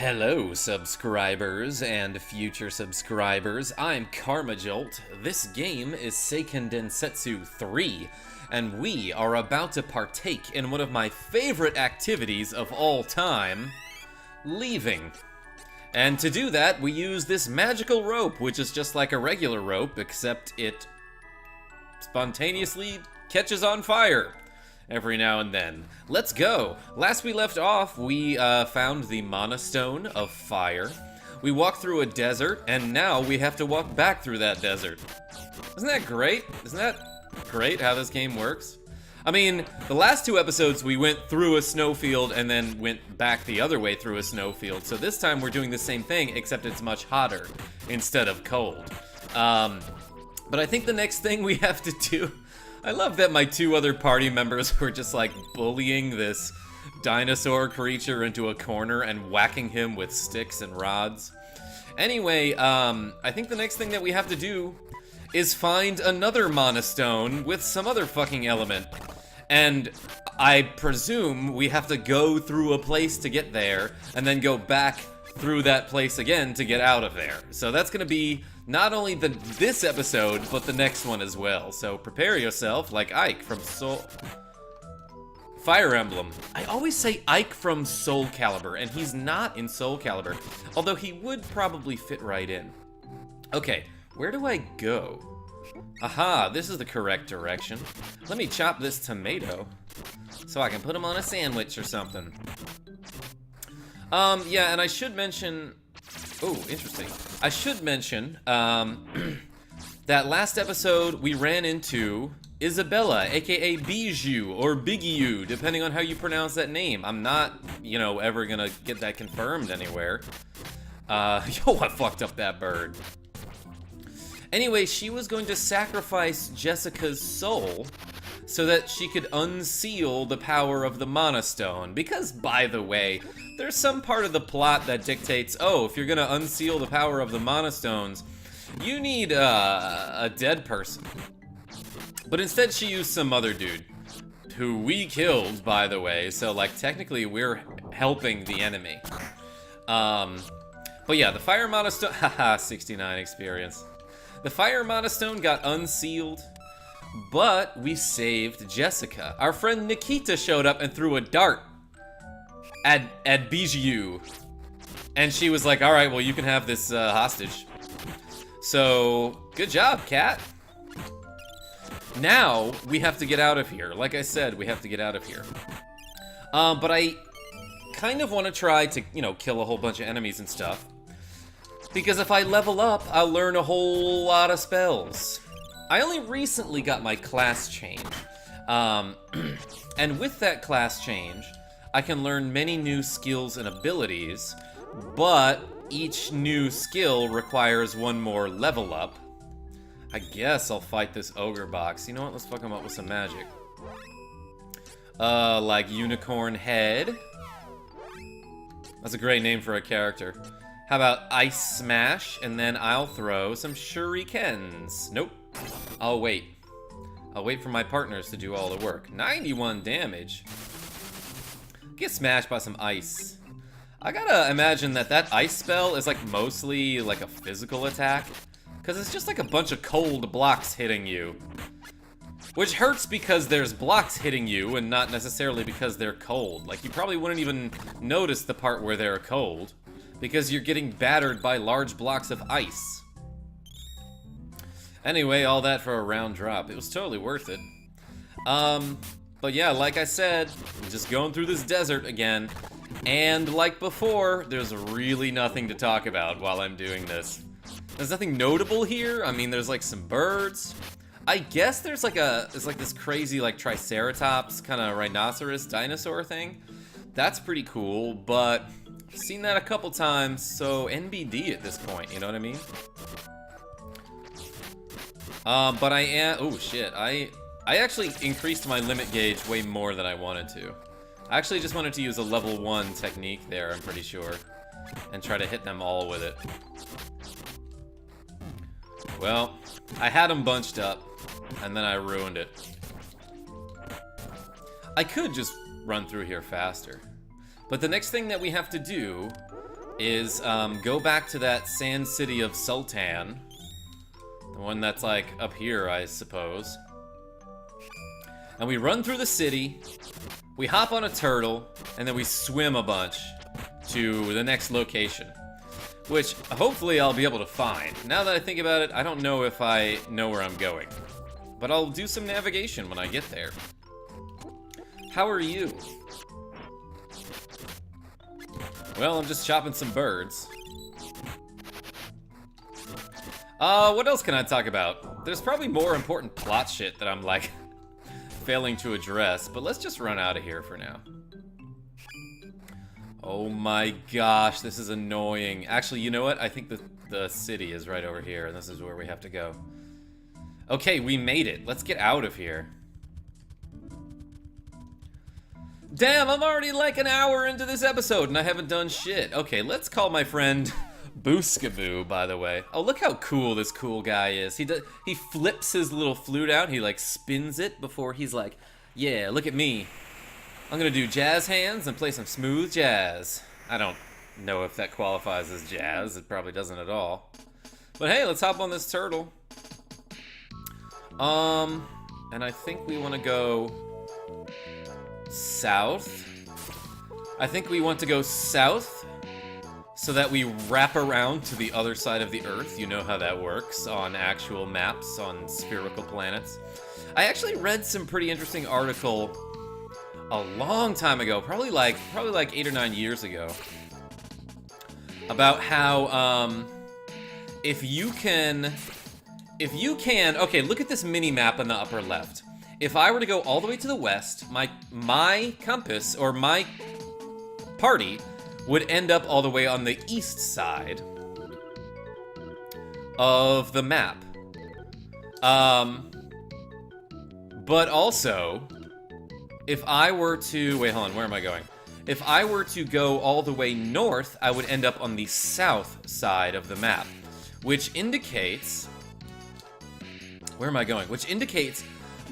Hello, subscribers and future subscribers. I'm Karmajolt. This game is Seiken Densetsu 3, and we are about to partake in one of my favorite activities of all time, leaving. And to do that, we use this magical rope, which is just like a regular rope, except it spontaneously catches on fire every now and then. Let's go. Last we left off, we found the Mana Stone of Fire. We walked through a desert, and now we have to walk back through that desert. Isn't that great? Isn't that great how this game works? I mean, the last two episodes we went through a snowfield and then went back the other way through a snowfield. So this time we're doing the same thing, except it's much hotter instead of cold. But I think the next thing we have to do... I love that my two other party members were just like bullying this dinosaur creature into a corner and whacking him with sticks and rods. Anyway, I think the next thing that we have to do is find another Mana Stone with some other fucking element. And I presume we have to go through a place to get there and then go back through that place again to get out of there. So that's gonna be not only this episode, but the next one as well. So prepare yourself, like Ike from Fire Emblem. I always say Ike from Soul Calibur, and he's not in Soul Calibur, although he would probably fit right in. Okay, where do I go? Aha, this is the correct direction. Let me chop this tomato so I can put him on a sandwich or something. Yeah, and I should mention... Oh, interesting. I should mention, that last episode we ran into Isabella, aka Bijou, or Bigiu, depending on how you pronounce that name. I'm not, ever gonna get that confirmed anywhere. Yo, I fucked up that bird. Anyway, she was going to sacrifice Jessica's soul so that she could unseal the power of the Mana Stone. Because, by the way, there's some part of the plot that dictates, oh, if you're gonna unseal the power of the Mana Stones, you need a dead person. But instead she used some other dude, who we killed, by the way, so like technically we're helping the enemy. But yeah, the Fire Mana Stone, haha, 69 experience. The Fire Mana Stone got unsealed, but we saved Jessica. Our friend Nikita showed up and threw a dart at Bijou. And she was like, alright, well, you can have this hostage. So, good job, cat. Now, we have to get out of here. Like I said, we have to get out of here. But I kind of want to try to, kill a whole bunch of enemies and stuff. Because if I level up, I'll learn a whole lot of spells. I only recently got my class change. And with that class change, I can learn many new skills and abilities, but each new skill requires one more level up. I guess I'll fight this ogre box. You know what? Let's fuck him up with some magic. Like Unicorn Head. That's a great name for a character. How about Ice Smash, and then I'll throw some shurikens. Nope. I'll wait. I'll wait for my partners to do all the work. 91 damage. Get smashed by some ice. I gotta imagine that ice spell is like mostly like a physical attack, because it's just like a bunch of cold blocks hitting you. Which hurts because there's blocks hitting you and not necessarily because they're cold. Like, you probably wouldn't even notice the part where they're cold, because you're getting battered by large blocks of ice. Anyway, all that for a round drop. It was totally worth it. But yeah, like I said, we're just going through this desert again. And like before, there's really nothing to talk about while I'm doing this. There's nothing notable here. I mean, there's like some birds. I guess there's like this crazy like triceratops kind of rhinoceros dinosaur thing. That's pretty cool, but I've seen that a couple times, so NBD at this point, you know what I mean? But I am, oh shit, I actually increased my limit gauge way more than I wanted to. I actually just wanted to use a level 1 technique there, I'm pretty sure, and try to hit them all with it. Well, I had them bunched up, and then I ruined it. I could just run through here faster. But the next thing that we have to do is go back to that sand city of Sultan. The one that's like up here, I suppose. And we run through the city, we hop on a turtle, and then we swim a bunch to the next location. Which, hopefully, I'll be able to find. Now that I think about it, I don't know if I know where I'm going. But I'll do some navigation when I get there. How are you? Well, I'm just chopping some birds. What else can I talk about? There's probably more important plot shit that I'm, like, failing to address. But let's just run out of here for now. Oh my gosh, this is annoying. Actually, you know what? I think the city is right over here, and this is where we have to go. Okay, we made it. Let's get out of here. Damn, I'm already like an hour into this episode, and I haven't done shit. Okay, let's call my friend Booskaboo, by the way. Oh, look how cool this cool guy is. He flips his little flute out, he like spins it before he's like, yeah, look at me. I'm gonna do jazz hands and play some smooth jazz. I don't know if that qualifies as jazz. It probably doesn't at all. But hey, let's hop on this turtle. And I think we want to go south. I think we want to go south so that we wrap around to the other side of the Earth. You know how that works on actual maps on spherical planets. I actually read some pretty interesting article a long time ago, probably like 8 or 9 years ago, about how if you can, okay, look at this mini map on the upper left. If I were to go all the way to the west, my compass or my party would end up all the way on the east side of the map. But also, if I were to... Wait, hold on. Where am I going? If I were to go all the way north, I would end up on the south side of the map. Which indicates... Where am I going? Which indicates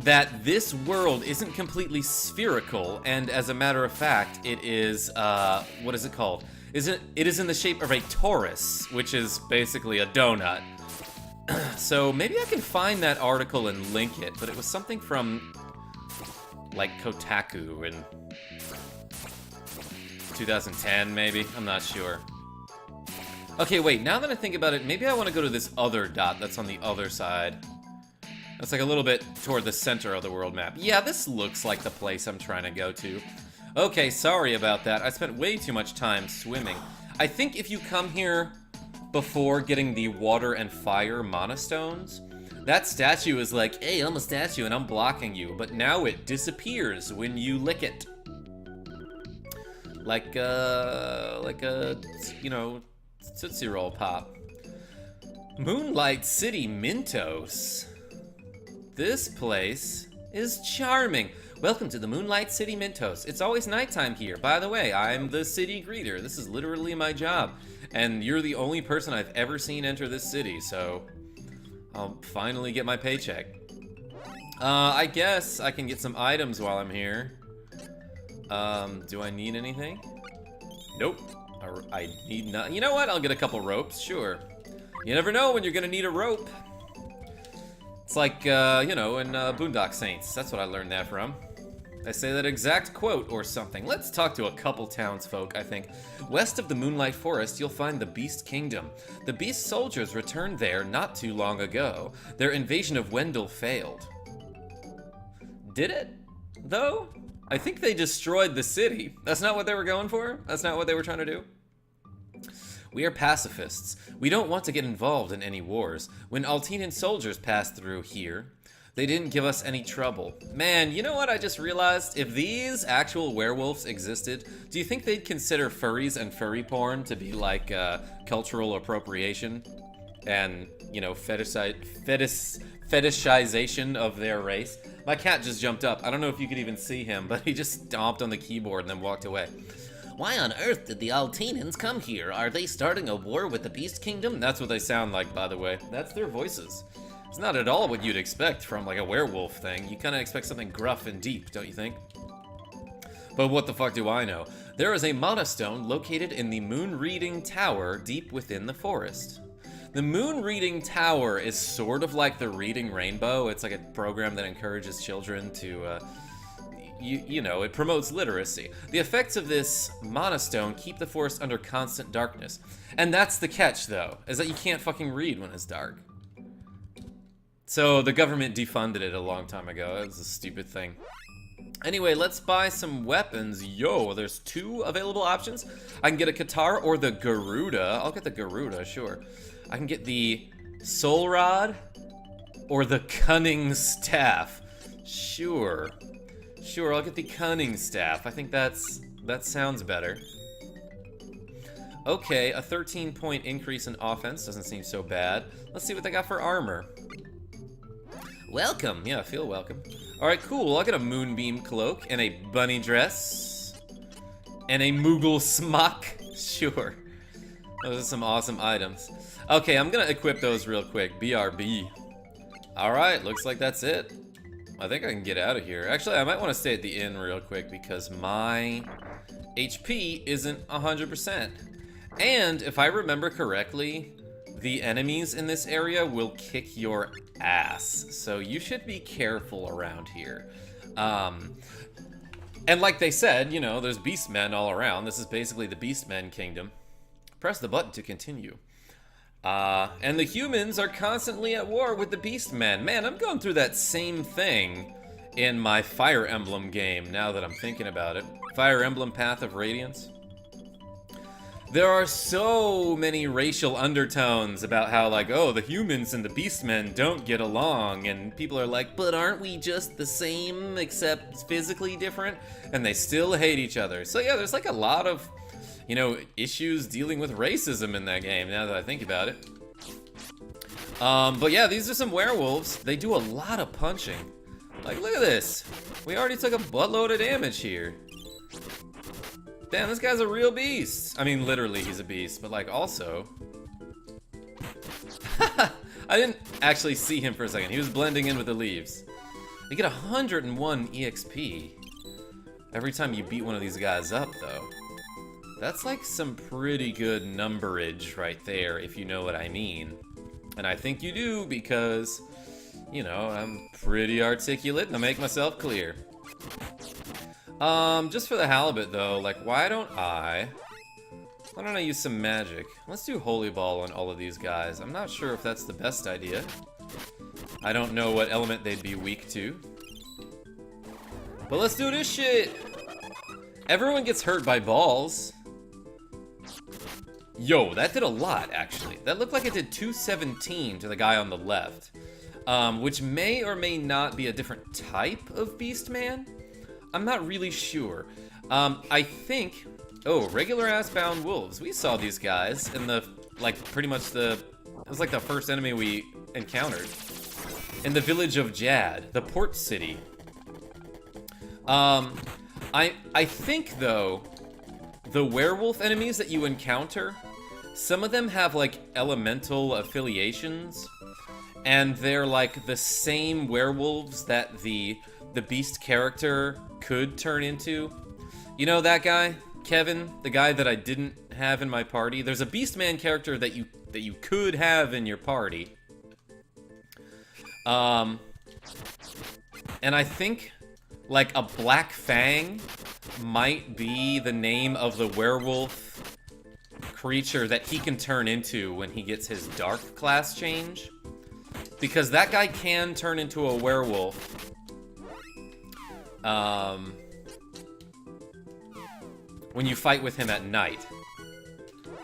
that this world isn't completely spherical, and as a matter of fact, it is... what is it called? It is in the shape of a torus, which is basically a donut. So maybe I can find that article and link it, but it was something from... like Kotaku in 2010, maybe? I'm not sure. Okay, wait, now that I think about it, maybe I want to go to this other dot that's on the other side. That's like a little bit toward the center of the world map. Yeah, this looks like the place I'm trying to go to. Okay, sorry about that. I spent way too much time swimming. I think if you come here before getting the water and fire monastones, that statue is like, hey, I'm a statue and I'm blocking you, but now it disappears when you lick it. Like a, you know, Tootsie Roll Pop. Moonlight City Mintos. This place is charming. Welcome to the Moonlight City Mintos. It's always nighttime here. By the way, I'm the city greeter. This is literally my job. And you're the only person I've ever seen enter this city, so I'll finally get my paycheck. I guess I can get some items while I'm here. Do I need anything? Nope. I need nothing. You know what? I'll get a couple ropes, sure. You never know when you're gonna need a rope. It's like, you know, in Boondock Saints. That's what I learned that from. I say that exact quote or something. Let's talk to a couple townsfolk, I think. West of the Moonlight Forest, you'll find the Beast Kingdom. The Beast soldiers returned there not too long ago. Their invasion of Wendell failed. Did it, though? I think they destroyed the city. That's not what they were going for? That's not what they were trying to do? We are pacifists. We don't want to get involved in any wars. When Altenan soldiers passed through here, they didn't give us any trouble. Man, you know what I just realized? If these actual werewolves existed, do you think they'd consider furries and furry porn to be like cultural appropriation? And, you know, fetishization of their race? My cat just jumped up. I don't know if you could even see him, but he just stomped on the keyboard and then walked away. Why on earth did the Altenans come here? Are they starting a war with the Beast Kingdom? That's what they sound like, by the way. That's their voices. It's not at all what you'd expect from like a werewolf thing. You kind of expect something gruff and deep, don't you think? But what the fuck do I know? There is a monostone located in the Moon Reading Tower deep within the forest. The Moon Reading Tower is sort of like the Reading Rainbow. It's like a program that encourages children to, you know, it promotes literacy. The effects of this monostone keep the forest under constant darkness. And that's the catch, though, is that you can't fucking read when it's dark. So the government defunded it a long time ago. That was a stupid thing. Anyway, let's buy some weapons. Yo, there's 2 available options. I can get a Katar or the Garuda. I'll get the Garuda, sure. I can get the Soul Rod or the Cunning Staff. Sure. Sure, I'll get the Cunning Staff. I think that sounds better. Okay, a 13-point increase in offense. Doesn't seem so bad. Let's see what they got for armor. Welcome. Yeah, feel welcome. Alright, cool. I'll get a Moonbeam Cloak and a Bunny Dress. And a Moogle Smock. Sure. Those are some awesome items. Okay, I'm gonna equip those real quick. BRB. Alright, looks like that's it. I think I can get out of here. Actually, I might want to stay at the inn real quick because my HP isn't 100%. And if I remember correctly, the enemies in this area will kick your ass. So you should be careful around here. And like they said, you know, there's beastmen all around. This is basically the beastmen kingdom. Press the button to continue. And the humans are constantly at war with the beastmen. Man, I'm going through that same thing in my Fire Emblem game now that I'm thinking about it. Fire Emblem Path of Radiance. There are so many racial undertones about how, like, oh, the humans and the beastmen don't get along, and people are like, but aren't we just the same except physically different? And they still hate each other. So yeah, there's like a lot of, you know, issues dealing with racism in that game, now that I think about it. But yeah, these are some werewolves. They do a lot of punching. Like, look at this. We already took a buttload of damage here. Damn, this guy's a real beast. I mean, literally, he's a beast, but like, also... I didn't actually see him for a second. He was blending in with the leaves. You get 101 EXP every time you beat one of these guys up, though. That's like some pretty good numberage right there, if you know what I mean. And I think you do, because, you know, I'm pretty articulate and I make myself clear. Just for the halibut, though, like, why don't I use some magic? Let's do Holy Ball on all of these guys. I'm not sure if that's the best idea. I don't know what element they'd be weak to. But let's do this shit! Everyone gets hurt by balls. Yo, that did a lot, actually. That looked like it did 217 to the guy on the left. Which may or may not be a different type of beastman. I'm not really sure. I think... Oh, regular-ass bound wolves. We saw these guys in the, like, pretty much the... It was like the first enemy we encountered. In the village of Jad, the port city. I think, though, the werewolf enemies that you encounter, some of them have, like, elemental affiliations. And they're, like, the same werewolves that the beast character could turn into. You know that guy, Kevin, the guy that I didn't have in my party? There's a beastman character that you could have in your party. And I think like a Black Fang might be the name of the werewolf creature that he can turn into when he gets his dark class change. Because that guy can turn into a werewolf. When you fight with him at night.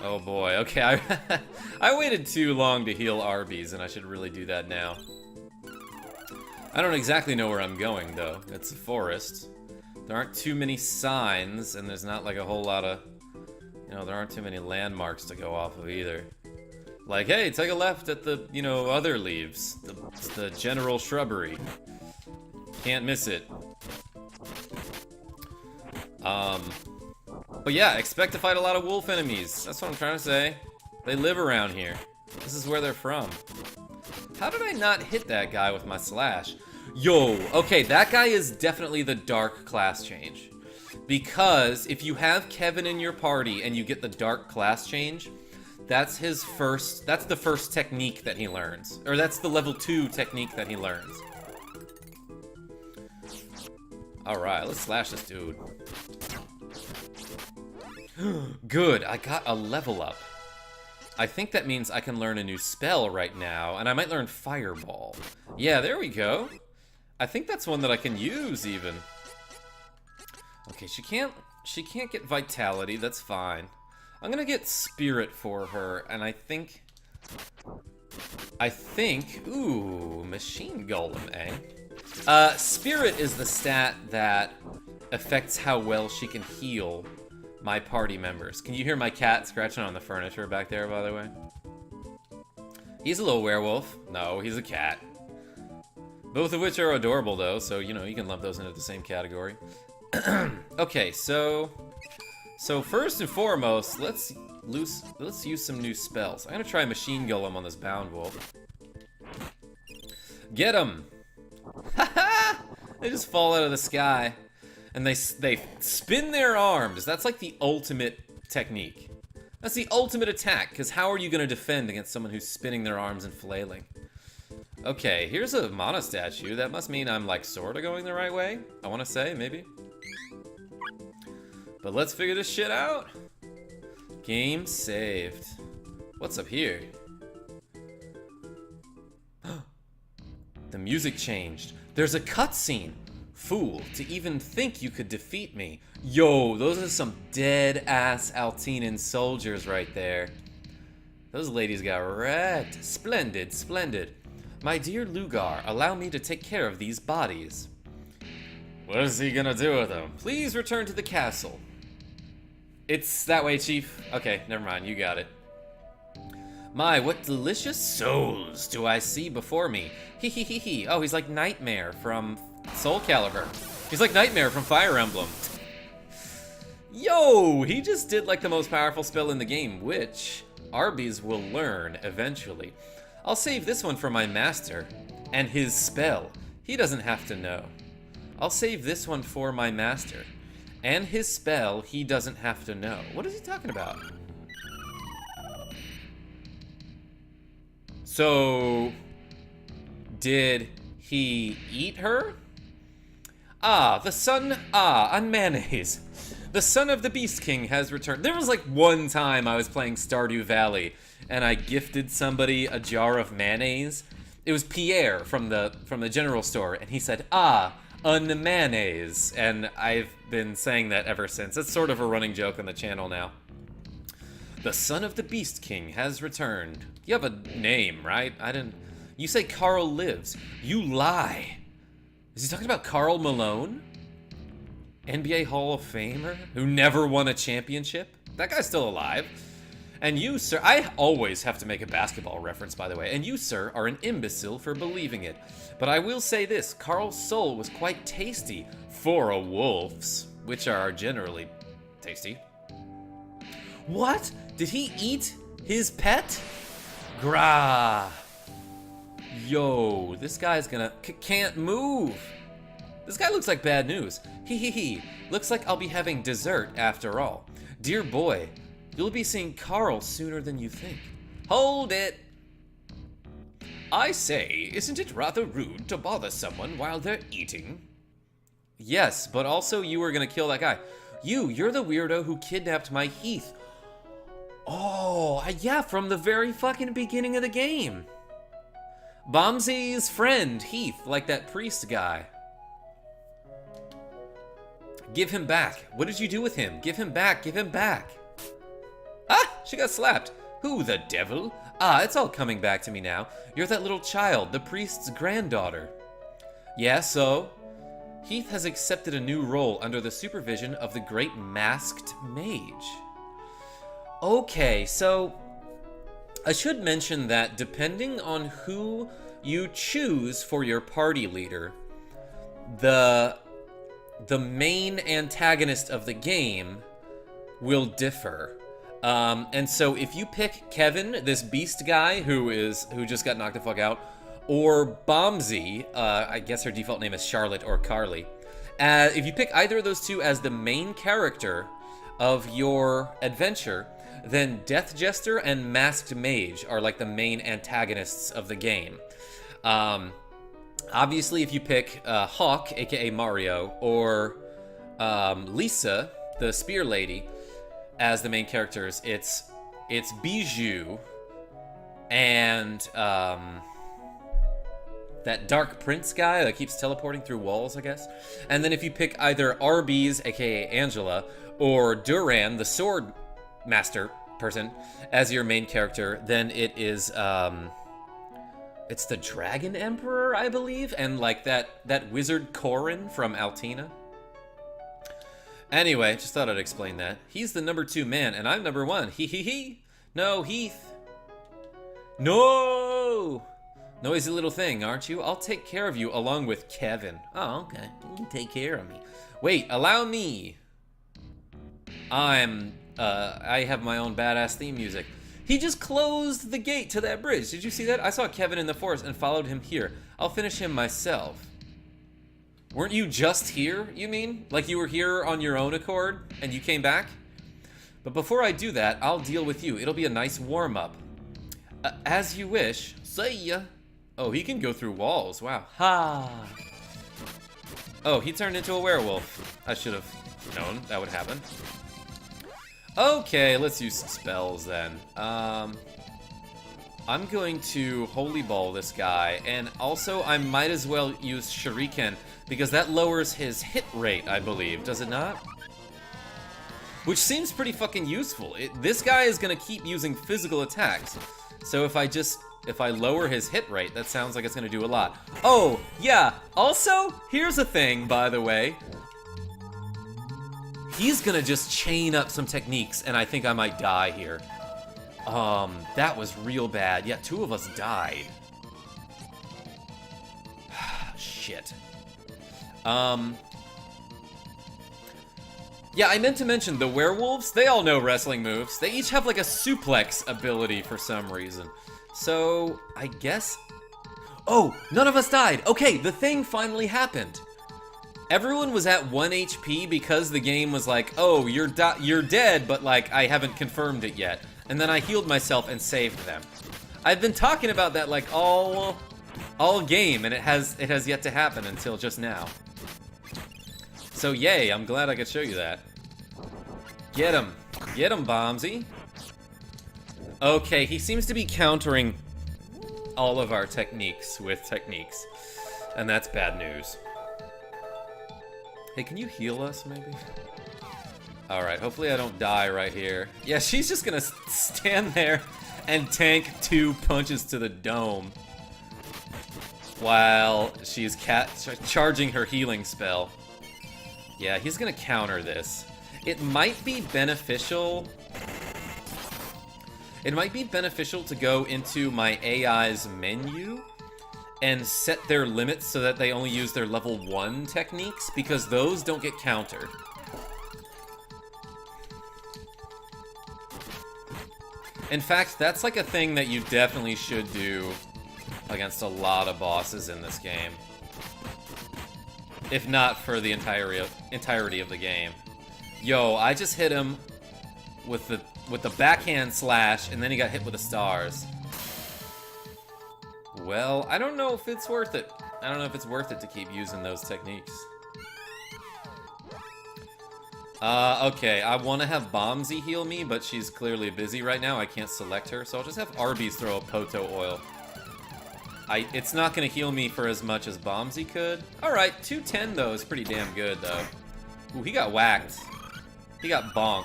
Oh boy, okay, I waited too long to heal Arby's, and I should really do that now. I don't exactly know where I'm going, though. It's a forest. There aren't too many signs, and there's not like a whole lot of... You know, there aren't too many landmarks to go off of either. Like, hey, take a left at the, you know, other leaves. The general shrubbery. Can't miss it. But yeah, expect to fight a lot of wolf enemies. That's what I'm trying to say. They live around here. This is where they're from. How did I not hit that guy with my slash? Yo, okay, that guy is definitely the dark class change. Because if you have Kevin in your party and you get the dark class change, that's the first technique that he learns. Or that's the level 2 technique that he learns. Alright, let's slash this dude. Good, I got a level up. I think that means I can learn a new spell right now, and I might learn Fireball. Yeah, there we go. I think that's one that I can use, even. Okay, she can't get Vitality, that's fine. I'm gonna get Spirit for her, and I think, ooh, Machine Golem, eh? Spirit is the stat that affects how well she can heal my party members. Can you hear my cat scratching on the furniture back there, by the way? He's a little werewolf. No, he's a cat. Both of which are adorable, though, so, you know, you can lump those into the same category. Okay, so first and foremost, let's use some new spells. I'm gonna try Machine Golem on this Bound Wolf. Get him! Haha! They just fall out of the sky. And they spin their arms. That's like the ultimate technique. That's the ultimate attack, because how are you going to defend against someone who's spinning their arms and flailing? Okay, here's a mana statue. That must mean I'm, like, sort of going the right way, I want to say, maybe. But let's figure this shit out. Game saved. What's up here? The music changed. There's a cutscene. Fool, to even think you could defeat me. Yo, those are some dead-ass Altenan soldiers right there. Those ladies got wrecked. Splendid, splendid. My dear Lugar, allow me to take care of these bodies. What is he gonna do with them? Please return to the castle. It's that way, Chief. Okay, never mind, you got it. My, what delicious souls do I see before me. Hee hee hee hee. Oh, he's like Nightmare from Soul Calibur. He's like Nightmare from Fire Emblem. Yo, he just did like the most powerful spell in the game, which Arby's will learn eventually. I'll save this one for my master and his spell. He doesn't have to know. I'll save this one for my master and his spell. He doesn't have to know. What is he talking about? So, did he eat her? Ah, the son, on mayonnaise. The son of the Beast King has returned. There was like one time I was playing Stardew Valley and I gifted somebody a jar of mayonnaise. It was Pierre from the general store, and he said, un mayonnaise. And I've been saying that ever since. It's sort of a running joke on the channel now. The son of the Beast King has returned. You have a name, right? You say Carl lives. You lie. Is he talking about Karl Malone? NBA Hall of Famer who never won a championship? That guy's still alive. And you, sir, I always have to make a basketball reference, by the way, and you, sir, are an imbecile for believing it. But I will say this, Carl's soul was quite tasty for a wolf's, which are generally tasty. What? Did he eat his pet? Grah. Yo, this guy's gonna... can't move. This guy looks like bad news. Hee hee hee. Looks like I'll be having dessert after all. Dear boy, you'll be seeing Carl sooner than you think. Hold it. I say, isn't it rather rude to bother someone while they're eating? Yes, but also you were gonna kill that guy. You're the weirdo who kidnapped my Heath. Oh, yeah, from the very fucking beginning of the game. Bombsy's friend, Heath, like that priest guy. Give him back. What did you do with him? Give him back, give him back. Ah, she got slapped. Who, the devil? Ah, it's all coming back to me now. You're that little child, the priest's granddaughter. Yeah, so? Heath has accepted a new role under the supervision of the great masked mage. Okay, so I should mention that depending on who you choose for your party leader, the main antagonist of the game will differ. And so if you pick Kevin, this beast guy who just got knocked the fuck out, or Bombsy, I guess her default name is Charlotte or Carly, If you pick either of those two as the main character of your adventure, then Death Jester and Masked Mage are like the main antagonists of the game. Obviously, if you pick Hawk, aka Mario, or Lisa, the Spear Lady, as the main characters, it's Bijou and that Dark Prince guy that keeps teleporting through walls, I guess. And then if you pick either Arby's, aka Angela, or Duran, the sword master person, as your main character, then it is it's the Dragon Emperor, I believe, and like that wizard Corin from Altenan. Anyway, just thought I'd explain that. He's the number 2 man, and I'm number 1. He. No, Heath. No! Noisy little thing, aren't you? I'll take care of you along with Kevin. Oh, okay. You can take care of me. Wait, allow me. I have my own badass theme music. He just closed the gate to that bridge. Did you see that? I saw Kevin in the forest and followed him here. I'll finish him myself. Weren't you just here, you mean? Like you were here on your own accord and you came back? But before I do that, I'll deal with you. It'll be a nice warm-up. As you wish. See ya. Oh, he can go through walls. Wow. Ha. Oh, he turned into a werewolf. I should have known that would happen. Okay, let's use some spells then. I'm going to Holy Ball this guy, and also I might as well use Shuriken, because that lowers his hit rate, I believe, does it not? Which seems pretty fucking useful. This guy is gonna keep using physical attacks, so if I lower his hit rate, that sounds like it's gonna do a lot. Oh, yeah, also, here's a thing, by the way. He's gonna just chain up some techniques, and I think I might die here. That was real bad. Yeah, 2 of us died. Shit. Yeah, I meant to mention the werewolves, they all know wrestling moves. They each have like a suplex ability for some reason. So, I guess... Oh, none of us died. Okay, the thing finally happened. Everyone was at 1 HP because the game was like, oh, you're dead, but like, I haven't confirmed it yet. And then I healed myself and saved them. I've been talking about that like all game, and it has yet to happen until just now. So yay, I'm glad I could show you that. Get him, Bombsy. Okay, he seems to be countering all of our techniques with techniques, and that's bad news. Hey, can you heal us, maybe? Alright, hopefully I don't die right here. Yeah, she's just gonna stand there and tank 2 punches to the dome while she's charging her healing spell. Yeah, he's gonna counter this. It might be beneficial... It might be beneficial to go into my AI's menu and set their limits so that they only use their level 1 techniques, because those don't get countered. In fact, that's like a thing that you definitely should do against a lot of bosses in this game. If not for the entirety of the game. Yo, I just hit him with the backhand slash, and then he got hit with the stars. Well, I don't know if it's worth it. I don't know if it's worth it to keep using those techniques. Okay, I want to have Bombsy heal me, but she's clearly busy right now. I can't select her, so I'll just have Arby's throw a Poto oil. It's not going to heal me for as much as Bombsy could. Alright, 210 though is pretty damn good, though. Ooh, he got whacked. He got bonked.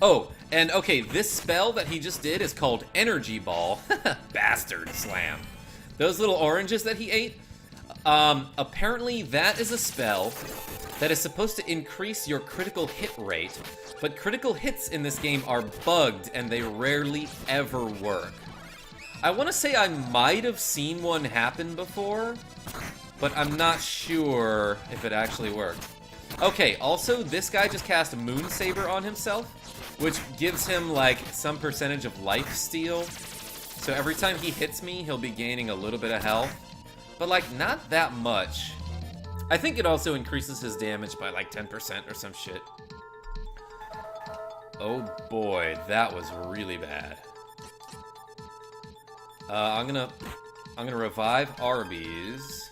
Oh, and okay, this spell that he just did is called Energy Ball. Bastard slam. Those little oranges that he ate, apparently that is a spell that is supposed to increase your critical hit rate, but critical hits in this game are bugged and they rarely ever work. I want to say I might have seen one happen before, but I'm not sure if it actually worked. Okay, also, this guy just cast Moon Saber on himself, which gives him, like, some percentage of life steal. So every time he hits me, he'll be gaining a little bit of health. But, like, not that much. I think it also increases his damage by like 10% or some shit. Oh boy, that was really bad. I'm gonna revive Arby's.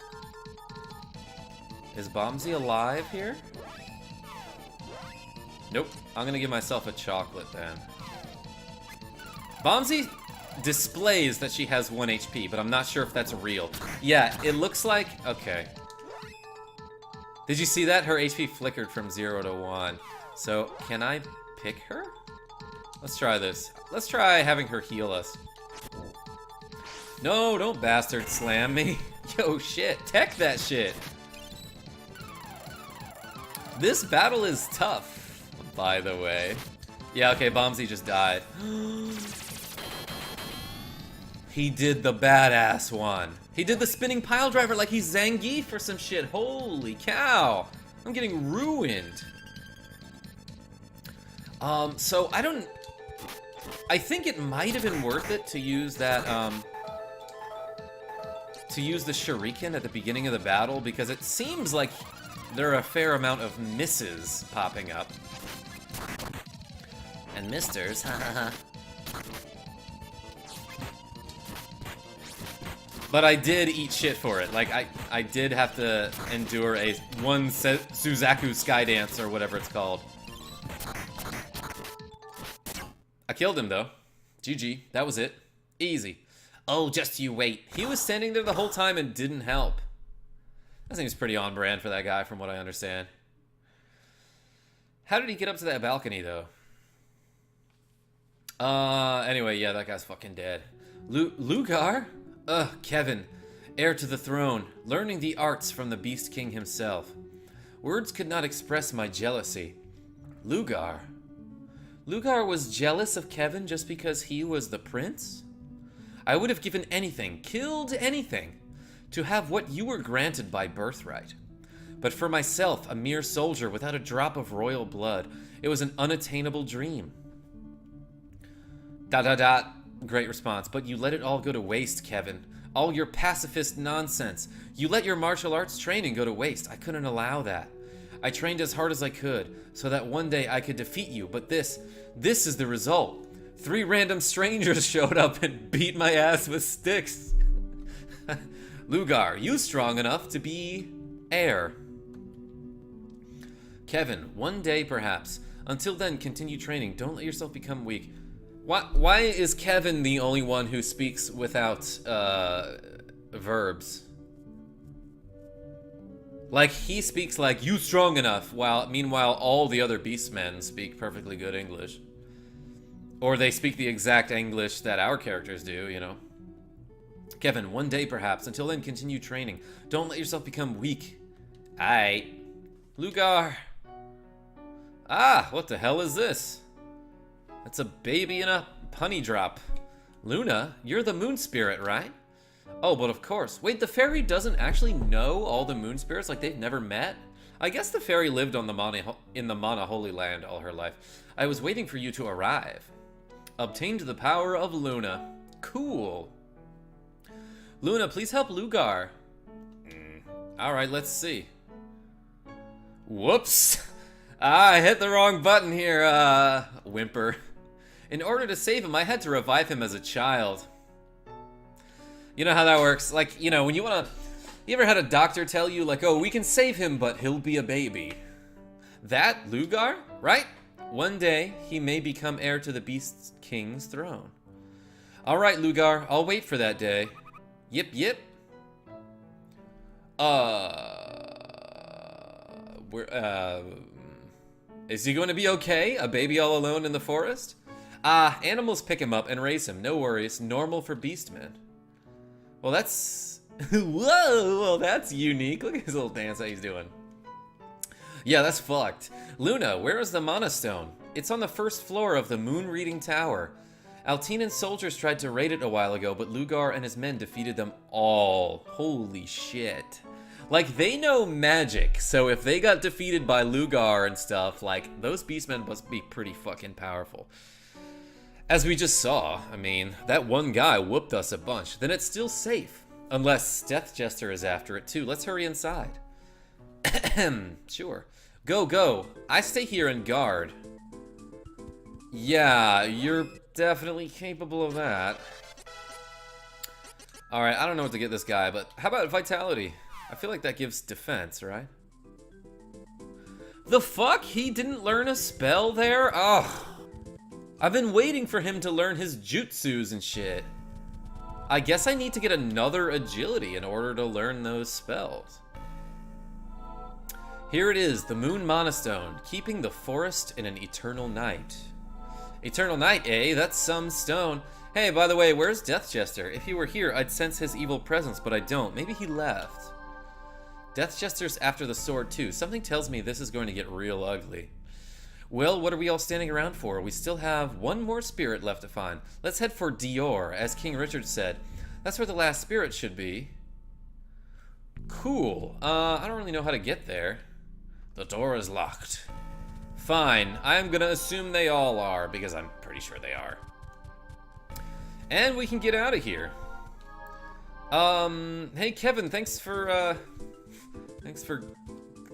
Is Bombsy alive here? Nope. I'm gonna give myself a chocolate then. Bombsy displays that she has 1 HP, but I'm not sure if that's real. Yeah, it looks like... Okay. Did you see that? Her HP flickered from 0 to 1. So, can I pick her? Let's try this. Let's try having her heal us. No, don't bastard slam me. Yo, shit. Tech that shit. This battle is tough, by the way. Yeah, okay, Bombsy just died. He did the badass one. He did the spinning pile driver like he's Zangief or some shit. Holy cow. I'm getting ruined. So I think it might have been worth it to use that, to use the shuriken at the beginning of the battle, because it seems like there are a fair amount of misses popping up. And misters, hahaha. But I did eat shit for it. Like, I did have to endure a Suzaku Skydance or whatever it's called. I killed him, though. GG. That was it. Easy. Oh, just you wait. He was standing there the whole time and didn't help. That seems pretty on brand for that guy, from what I understand. How did he get up to that balcony, though? Anyway, yeah, that guy's fucking dead. Lugar? Ugh, Kevin. Heir to the throne. Learning the arts from the Beast King himself. Words could not express my jealousy. Lugar? Lugar was jealous of Kevin just because he was the prince? I would have given anything, killed anything, to have what you were granted by birthright. But for myself, a mere soldier without a drop of royal blood, it was an unattainable dream. ... Great response, but you let it all go to waste, Kevin. All your pacifist nonsense. You let your martial arts training go to waste. I couldn't allow that. I trained as hard as I could, so that one day I could defeat you, but this is the result. 3 random strangers showed up and beat my ass with sticks. Lugar, you strong enough to be heir. Kevin, one day perhaps. Until then, continue training. Don't let yourself become weak. Why is Kevin the only one who speaks without verbs? Like, he speaks like, you strong enough, while meanwhile all the other beastmen speak perfectly good English. Or they speak the exact English that our characters do, you know. Kevin, one day perhaps. Until then, continue training. Don't let yourself become weak. Aight. Lugar. Ah, what the hell is this? It's a baby in a honey drop. Luna, you're the moon spirit, right? Oh, but of course. Wait, the fairy doesn't actually know all the moon spirits? Like, they've never met? I guess the fairy lived on in the Mana Holy Land all her life. I was waiting for you to arrive. Obtained the power of Luna. Cool. Luna, please help Lugar. Alright, let's see. Whoops. I hit the wrong button here, whimper. In order to save him, I had to revive him as a child. You know how that works? Like, you know, when you ever had a doctor tell you, like, oh, we can save him, but he'll be a baby. That, Lugar, right? One day, he may become heir to the Beast King's throne. Alright, Lugar, I'll wait for that day. Yip, yip. Is he going to be okay? A baby all alone in the forest? Animals pick him up and raise him. No worries. Normal for beastmen. Well, that's... Whoa! Well, that's unique. Look at his little dance that he's doing. Yeah, that's fucked. Luna, where is the Mana Stone? It's on the first floor of the Moon Reading Tower. Altenan soldiers tried to raid it a while ago, but Lugar and his men defeated them all. Holy shit. Like, they know magic, so if they got defeated by Lugar and stuff, like, those beastmen must be pretty fucking powerful. As we just saw, I mean, that one guy whooped us a bunch. Then it's still safe. Unless Death Jester is after it too. Let's hurry inside. Sure. Go, go. I stay here and guard. Yeah, you're definitely capable of that. Alright, I don't know what to get this guy, but how about vitality? I feel like that gives defense, right? The fuck? He didn't learn a spell there? Ugh. I've been waiting for him to learn his jutsus and shit. I guess I need to get another agility in order to learn those spells. Here it is, the Moon Monostone, keeping the forest in an eternal night. Eternal night, eh? That's some stone. Hey, by the way, where's Death Jester? If he were here, I'd sense his evil presence, but I don't. Maybe he left. Death Jester's after the sword, too. Something tells me this is going to get real ugly. Well, what are we all standing around for? We still have one more spirit left to find. Let's head for Diorre, as King Richard said. That's where the last spirit should be. Cool. I don't really know how to get there. The door is locked. Fine. I'm gonna assume they all are, because I'm pretty sure they are. And we can get out of here. Hey Kevin, thanks for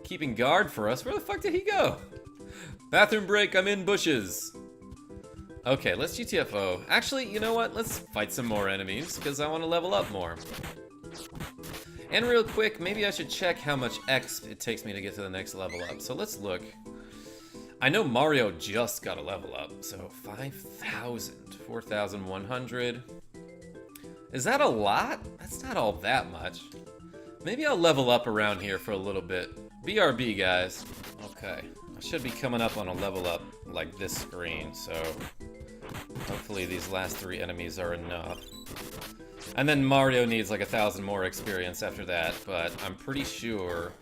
keeping guard for us. Where the fuck did he go? Bathroom break, I'm in bushes. Okay, let's GTFO. Actually, you know what? Let's fight some more enemies, because I want to level up more. And real quick, maybe I should check how much X it takes me to get to the next level up. So let's look. I know Mario just got a level up, so 5,000, 4,100. Is that a lot? That's not all that much. Maybe I'll level up around here for a little bit. BRB, guys. Okay, I should be coming up on a level up like this screen, so hopefully these last 3 enemies are enough. And then Mario needs like 1,000 more experience after that, but I'm pretty sure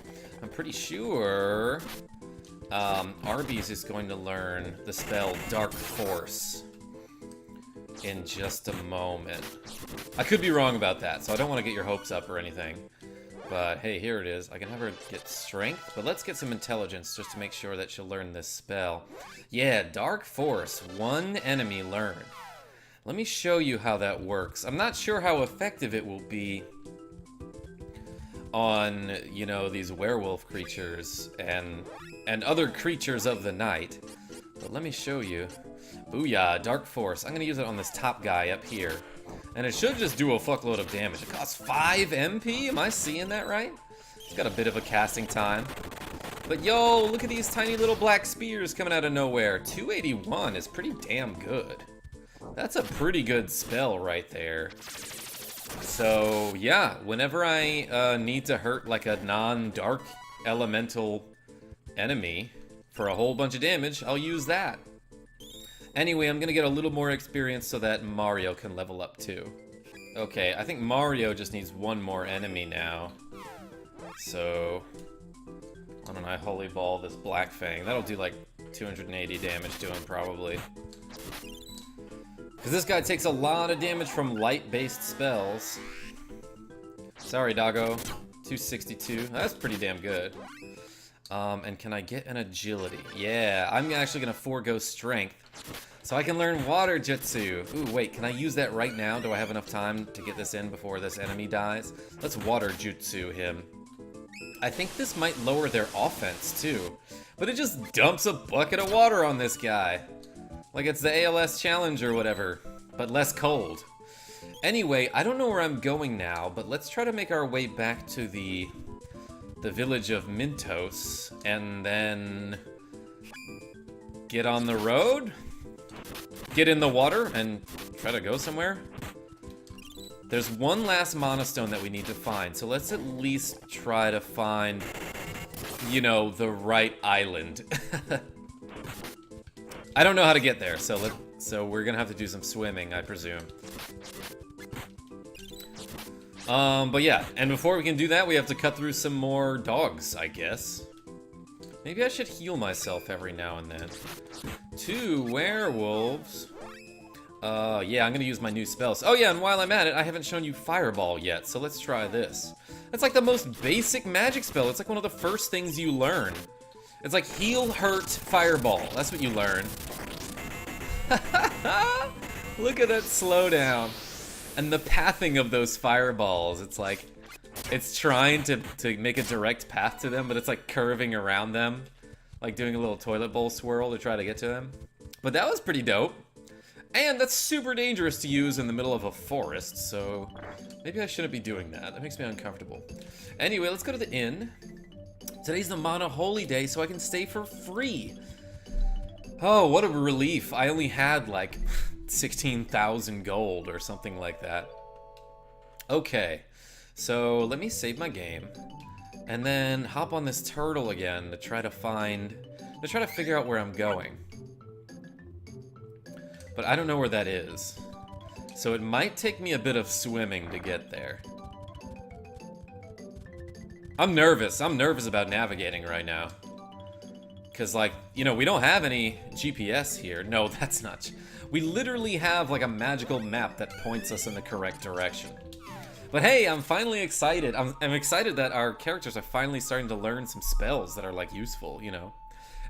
Arby's is going to learn the spell Dark Force in just a moment. I could be wrong about that, so I don't want to get your hopes up or anything. But hey, here it is. I can have her get strength, but let's get some intelligence just to make sure that she'll learn this spell. Yeah, Dark Force, 1 enemy learned. Let me show you how that works. I'm not sure how effective it will be on, you know, these werewolf creatures and other creatures of the night. But let me show you. Booyah, Dark Force. I'm gonna use it on this top guy up here. And it should just do a fuckload of damage. It costs 5 MP? Am I seeing that right? It's got a bit of a casting time. But yo, look at these tiny little black spears coming out of nowhere. 281 is pretty damn good. That's a pretty good spell right there. So yeah, whenever I need to hurt like a non-dark elemental enemy for a whole bunch of damage, I'll use that. Anyway, I'm gonna get a little more experience so that Mario can level up too. Okay, I think Mario just needs 1 more enemy now. So, why don't I Holy Ball this Black Fang? That'll do like 280 damage to him probably. Because this guy takes a lot of damage from light-based spells. Sorry, doggo. 262. That's pretty damn good. And can I get an agility? Yeah, I'm actually going to forego strength. So I can learn water jutsu. Ooh, wait, can I use that right now? Do I have enough time to get this in before this enemy dies? Let's water jutsu him. I think this might lower their offense, too. But it just dumps a bucket of water on this guy. Like it's the ALS challenge or whatever, but less cold. Anyway, I don't know where I'm going now, but let's try to make our way back to the village of Mintos, and then get on the road, get in the water, and try to go somewhere. There's 1 last monostone that we need to find, so let's at least try to find, you know, the right island. I don't know how to get there, so we're gonna have to do some swimming, I presume. But yeah, and before we can do that, we have to cut through some more dogs, I guess. Maybe I should heal myself every now and then. 2 werewolves. Yeah, I'm gonna use my new spells. Oh yeah, and while I'm at it, I haven't shown you Fireball yet, so let's try this. That's like the most basic magic spell. It's like one of the first things you learn. It's like heal, hurt, fireball. That's what you learn. Look at that slowdown. And the pathing of those fireballs. It's like It's trying to make a direct path to them, but it's like curving around them. Like doing a little toilet bowl swirl to try to get to them. But that was pretty dope. And that's super dangerous to use in the middle of a forest, so maybe I shouldn't be doing that. That makes me uncomfortable. Anyway, let's go to the inn. Today's the Mana Holy Day, so I can stay for free. Oh, what a relief. I only had like 16,000 gold or something like that. Okay, so let me save my game and then hop on this turtle again to try to figure out where I'm going. But I don't know where that is. So it might take me a bit of swimming to get there. I'm nervous. I'm nervous about navigating right now. Because, like, you know, we don't have any GPS here. No, that's not... We literally have, like, a magical map that points us in the correct direction. But hey, I'm finally excited. I'm excited that our characters are finally starting to learn some spells that are, like, useful, you know.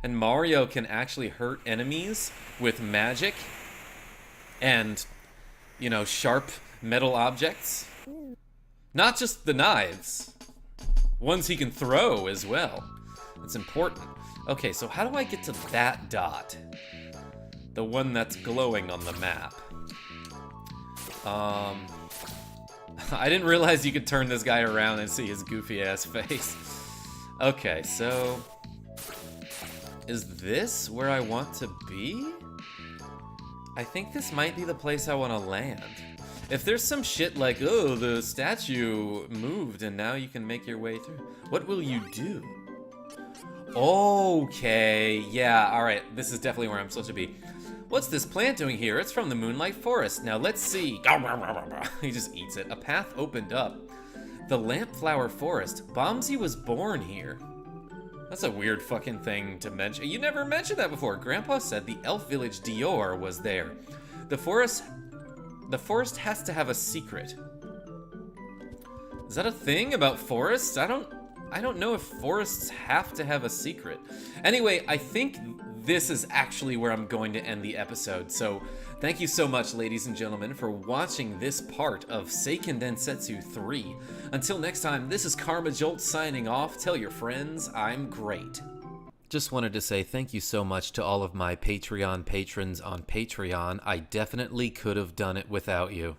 And Mario can actually hurt enemies with magic and, you know, sharp metal objects. Not just the knives. Ones he can throw as well. That's important. Okay, so how do I get to that dot? The one that's glowing on the map. I didn't realize you could turn this guy around and see his goofy ass face. Okay, so... Is this where I want to be? I think this might be the place I want to land. If there's some shit like, oh, the statue moved and now you can make your way through. What will you do? Okay, yeah, alright. This is definitely where I'm supposed to be. What's this plant doing here? It's from the Moonlight Forest. Now let's see. He just eats it. A path opened up. The Lampflower Forest. Bombsy was born here. That's a weird fucking thing to mention. You never mentioned that before. Grandpa said the elf village Diorre was there. The forest has to have a secret. Is that a thing about forests? I don't know if forests have to have a secret. Anyway, I think this is actually where I'm going to end the episode. So thank you so much, ladies and gentlemen, for watching this part of Seiken Densetsu 3. Until next time, this is Karma Jolt signing off. Tell your friends I'm great. Just wanted to say thank you so much to all of my Patreon patrons on Patreon. I definitely could have done it without you.